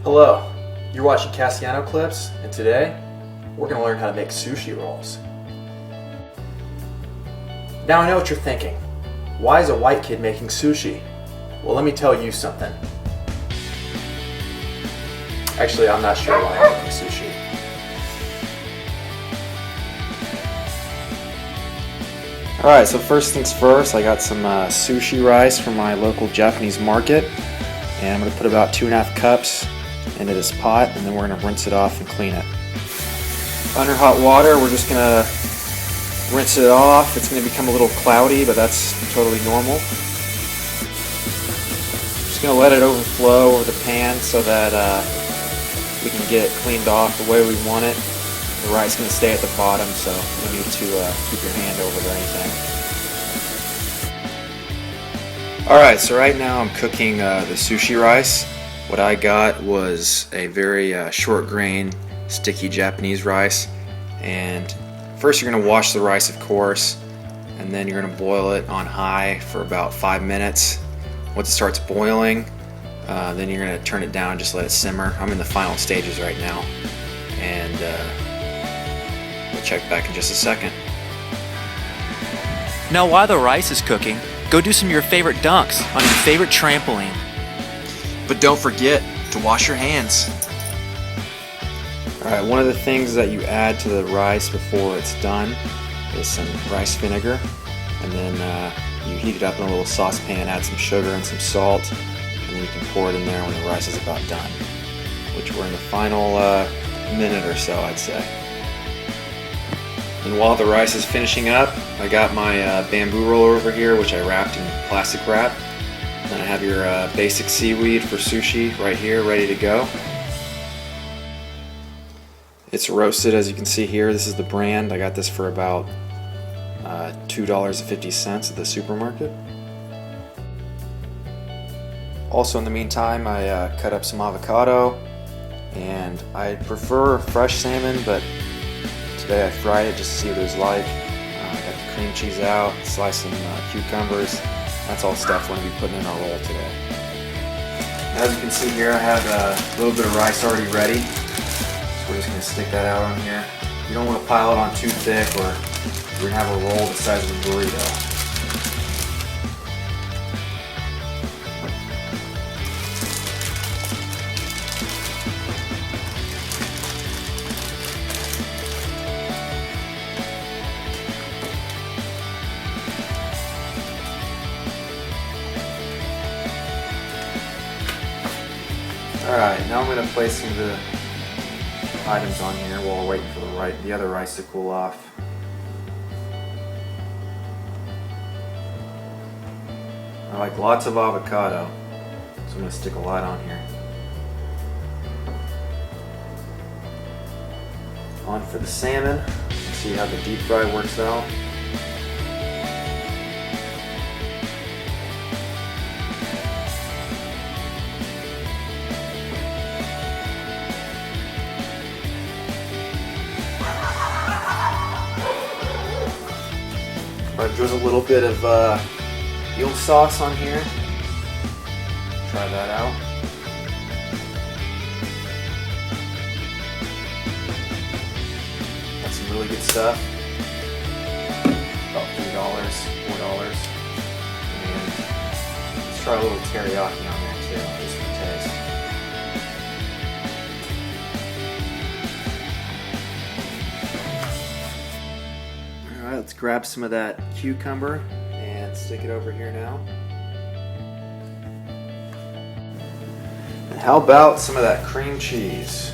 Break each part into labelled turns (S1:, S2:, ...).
S1: Hello, you're watching Cassiano Clips, and today we're going to learn how to make sushi rolls. Now I know what you're thinking. Why is a white kid making sushi? Well, let me tell you something. Actually, I'm not sure why I'm making sushi. Alright, so first things first, I got some sushi rice from my local Japanese market, and I'm going to put about 2.5 cups into this pot, and then we're going to rinse it off and clean it. Under hot water, we're just going to rinse it off. It's going to become a little cloudy, but that's totally normal. Just going to let it overflow over the pan so that we can get it cleaned off the way we want it. The rice is going to stay at the bottom, so you don't need to keep your hand over it or anything. Alright, so right now I'm cooking the sushi rice. What I got was a very short grain, sticky Japanese rice. And first you're going to wash the rice, of course, and then you're going to boil it on high for about 5 minutes. Once it starts boiling, then you're going to turn it down and just let it simmer. I'm in the final stages right now, and we'll check back in just a second.
S2: Now while the rice is cooking, go do some of your favorite dunks on your favorite trampoline.
S3: But don't forget to wash your hands.
S1: Alright, one of the things that you add to the rice before it's done is some rice vinegar, and then you heat it up in a little saucepan, add some sugar and some salt, and then you can pour it in there when the rice is about done, which we're in the final minute or so, I'd say. And while the rice is finishing up, I got my bamboo roller over here, which I wrapped in plastic wrap. Then I have your basic seaweed for sushi right here, ready to go. It's roasted, as you can see here. This is the brand. I got this for about $2.50 at the supermarket. Also, in the meantime, I cut up some avocado, and I prefer fresh salmon, but today I fried it just to see what it was like. I got the cream cheese out, sliced some cucumbers. That's all stuff we're going to be putting in our roll today. As you can see here, I have a little bit of rice already ready. So we're just going to stick that out on here. You don't want to pile it on too thick, or we're going to have a roll the size of a burrito. Alright, now I'm going to place some of the items on here while we're waiting for the other rice to cool off. I like lots of avocado, so I'm going to stick a lot on here. On for the salmon. See how the deep fry works out. There's a little bit of eel sauce on here. Try that out. That's some really good stuff. About $3, $4. And let's try a little teriyaki on there too, just for taste. Alright, let's grab some of that cucumber and stick it over here now. And how about some of that cream cheese?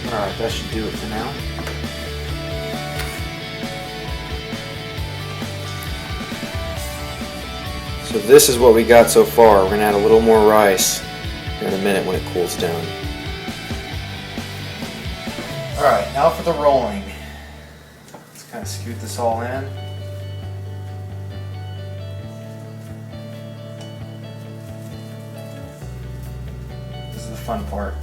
S1: Alright, that should do it for now. So this is what we got so far. We're gonna add a little more rice here in a minute when it cools down. Alright, now for the rolling. Let's kind of scoot this all in. This is the fun part.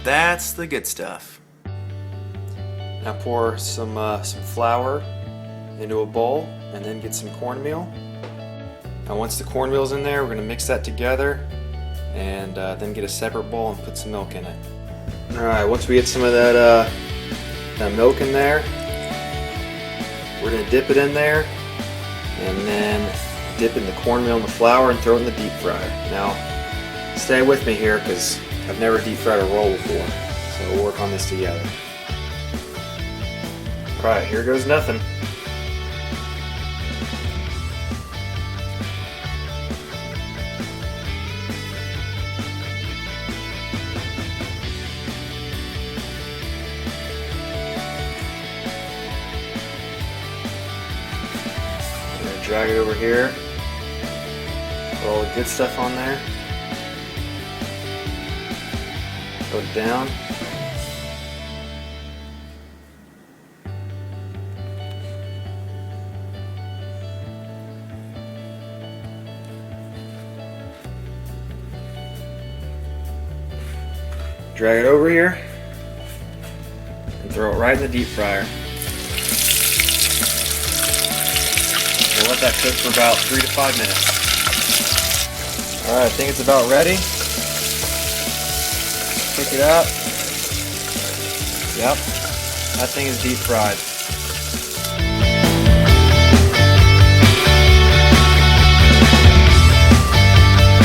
S3: That's the good stuff.
S1: Now pour some flour into a bowl and then get some cornmeal. Now once the cornmeal's in there, we're going to mix that together and then get a separate bowl and put some milk in it. Alright, once we get some of that milk in there, we're going to dip it in there and then dip in the cornmeal and the flour and throw it in the deep fryer. Now stay with me here because I've never deep fried a roll before, so we'll work on this together. Alright, here goes nothing. I'm going to drag it over here, put all the good stuff on there. Put it down. Drag it over here and throw it right in the deep fryer. We'll let that cook for about 3 to 5 minutes. Alright, I think it's about ready. Pick it up. Yep, that thing is deep fried.